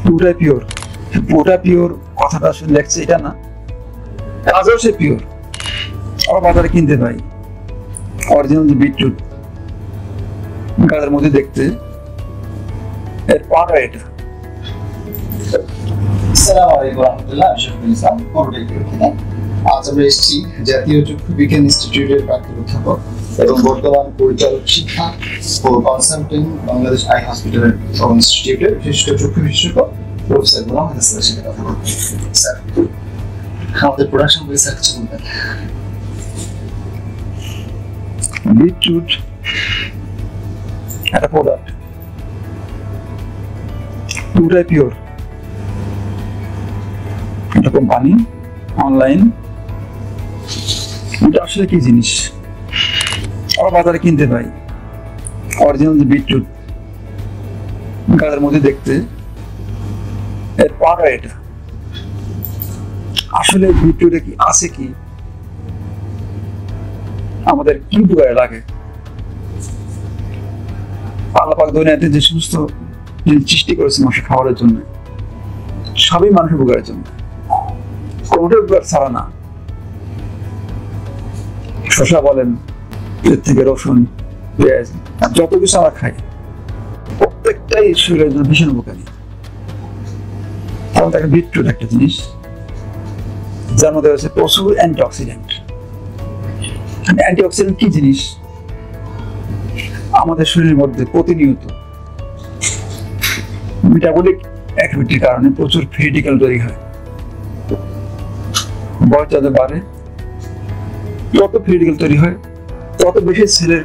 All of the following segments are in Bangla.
পুরোটাই পিওর। পুরোটা পিওর কথাটা আসলে লেখছে এটা না, কাজও সে পিওর। আমরা বাজারে কিনতে পাই অরিজিনাল যে বিটরুট, গাছের মধ্যে দেখতে, এর পাড়া এটা। আসসালামু আলাইকুম রহমতুল্লাহ। আমি শফিকুল ইসলাম, পুরোটাই পিওর থেকে। আজ আমরা এসেছি জাতীয় চক্ষু বিজ্ঞান ইনস্টিটিউটের প্রাক্তন অধ্যাপক এবং বর্তমান পরিচালক শিক্ষা ও কনসালটেন্ট বাংলাদেশ আই হসপিটালের ইনস্টিটিউটের বিশিষ্ট চক্ষু বিশেষজ্ঞ প্রফেসর গোলাম হায়দার স্যারের সাথে কথা বলবো। স্যার, আমাদের প্রোডাকশন বই স্যার কিছু বলবেন? বিটরুট একটা প্রোডাক্ট, পুরোটাই পিওর। একটা কোম্পানি অনলাইন, এটা আসলে কি জিনিস? আমরা বাজারে কিনতে পাই অরিজিনাল যে বিটরুট, গাছের মধ্যে দেখতে, এর পাড়া এটা। আসলে বিটরুটে কি আছে, কি আমাদের কি উপকারে লাগে? আল্লাহ পাক দুনিয়াতে যে সমস্ত সৃষ্টি করেছে মানুষের খাবারের জন্য, সবই মানুষের উপকারের জন্য, কোনটার উপকার ছাড়া না। শসা বলেন, এর থেকে রসুন, পেঁয়াজ, যত কিছু আমরা খাই প্রত্যেকটাই শরীরের জন্য ভীষণ উপকারী। কারণ একটা বিটরুট একটা জিনিস যার মধ্যে রয়েছে প্রচুর অ্যান্টিঅক্সিডেন্ট। অ্যান্টিঅক্সিডেন্ট কি জিনিস? আমাদের শরীরের মধ্যে প্রতিনিয়ত মেটাবলিক অ্যাক্টিভিটির কারণে প্রচুর ফ্রি রেডিক্যাল তৈরি হয়। বয়স যত বাড়ে যত ফ্রি রেডিক্যাল তৈরি হয় তত বেশি ছেলের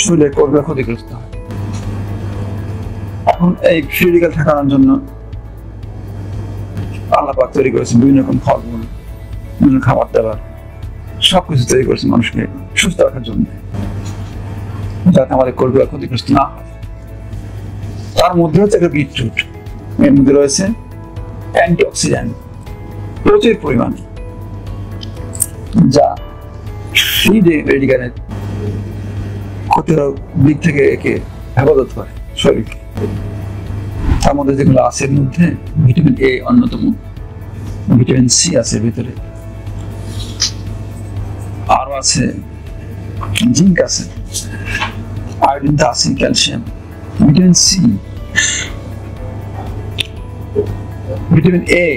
শরীরে করবে ক্ষতিগ্রস্ত হয়। এখন এই ফ্রি রেডিক্যাল ঠেকানোর জন্য আল্লাহ পাক তৈরি করেছে বিভিন্ন রকম ফলমূল, বিভিন্ন খাবার দাবার, সবকিছু তৈরি করেছে মানুষকে সুস্থ রাখার জন্য, যাতে আমাদের করবে ক্ষতিগ্রস্ত না হয়। তার মধ্যে হচ্ছে একটা বিটরুট, এর মধ্যে রয়েছে অ্যান্টিঅক্সিডেন্ট প্রচুর পরিমাণে, যা ফ্রি রেডিক্যালের ক্ষতির দিক থেকে একে হেফাজত করে শরীরকে। তার মধ্যে যেগুলো আছে এর মধ্যে ভিটামিন এ অন্যতম, ভিটামিন সি আছে ভিতরে, আরো আছে জিঙ্ক আছে, আয়োডিন আছে, calcium, vitamin C, vitamin A.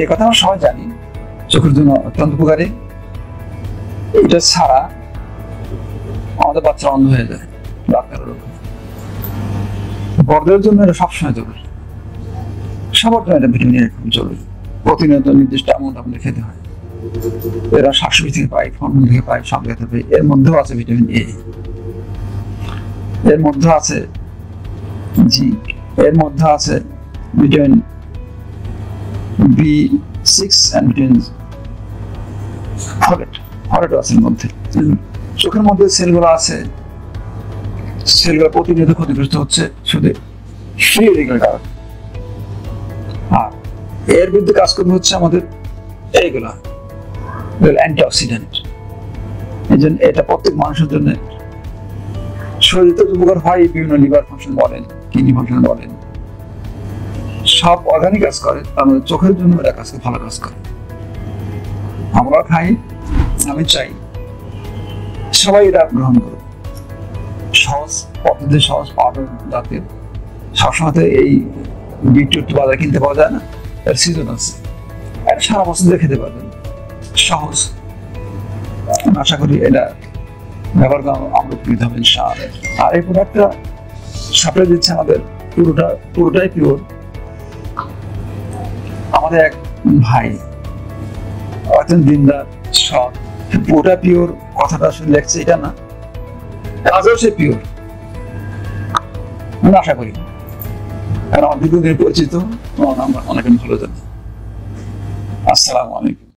এর কথা আমরা সবাই জানি, চোখের জন্য অত্যন্ত উপকারী। এটা ছাড়া আমাদের বাচ্চা অন্ধ হয়ে যায়, ডাক্তারের রোগ। বড়দের জন্য এটা সবসময় জরুরি, সবার জন্য এটা ভিটামিন এ খুব জরুরি। প্রতিনিয়ত নির্দিষ্ট অ্যামাউন্ট আমাদের খেতে হয়। এরা শাকসবজি থেকে পাই, ফলমূল থেকে পাই, সব খেতে পাই। এর মধ্যেও আছে ভিটামিন এ, এর মধ্যে আছে জিঙ্ক, এর মধ্যে আছে vitamin B6 and vitamin folate আছে এর মধ্যে। চোখের মধ্যে সেলগুলো আছে, সেলগুলো প্রতিনিয়ত ক্ষতিগ্রস্ত হচ্ছে শুধু ফ্রি রেডিক্যাল কারণে। আর এর বিরুদ্ধে কাজ করবে হচ্ছে আমাদের এইগুলা অ্যান্টিঅক্সিডেন্ট। এই জন্য এটা প্রত্যেক মানুষের জন্য শরীরে উপকার হয়। বিভিন্ন লিভার ফাংশন বলেন, কিডনি ফাংশন বলেন, সব অর্গানিক কাজ করে। আমাদের চোখের জন্য এটা কাজ ভালো কাজ করে। আমরা খাই, আমি চাই সবাই এটা গ্রহণ করো। সহজ পদ্ধতি, সহজ পাউডার জাতীয়। সবসময় এই বিটরুট বাজারে কিনতে পাওয়া যায় না, এর সিজন আছে, এটা সারা বছর ধরে খেতে পারবেন, সহজ। আশা করি এটা ব্যবহার করা আমরা উপকৃত হবে ইনশাআল্লাহ। আর এই প্রোডাক্টটা সাপ্লাই দিচ্ছে আমাদের পুরোটাই পিওর। আমাদের এক ভাই অত্যন্ত দিনদার, সৎ। পুরোটা পিওর কথাটা আসলে লেখছে এটা না, কাজও সে পিওর। আমি আশা করি, কারণ আমার দীর্ঘদিন পরিচিত, আমরা অনেক ভালো জানি। আসসালামু আলাইকুম।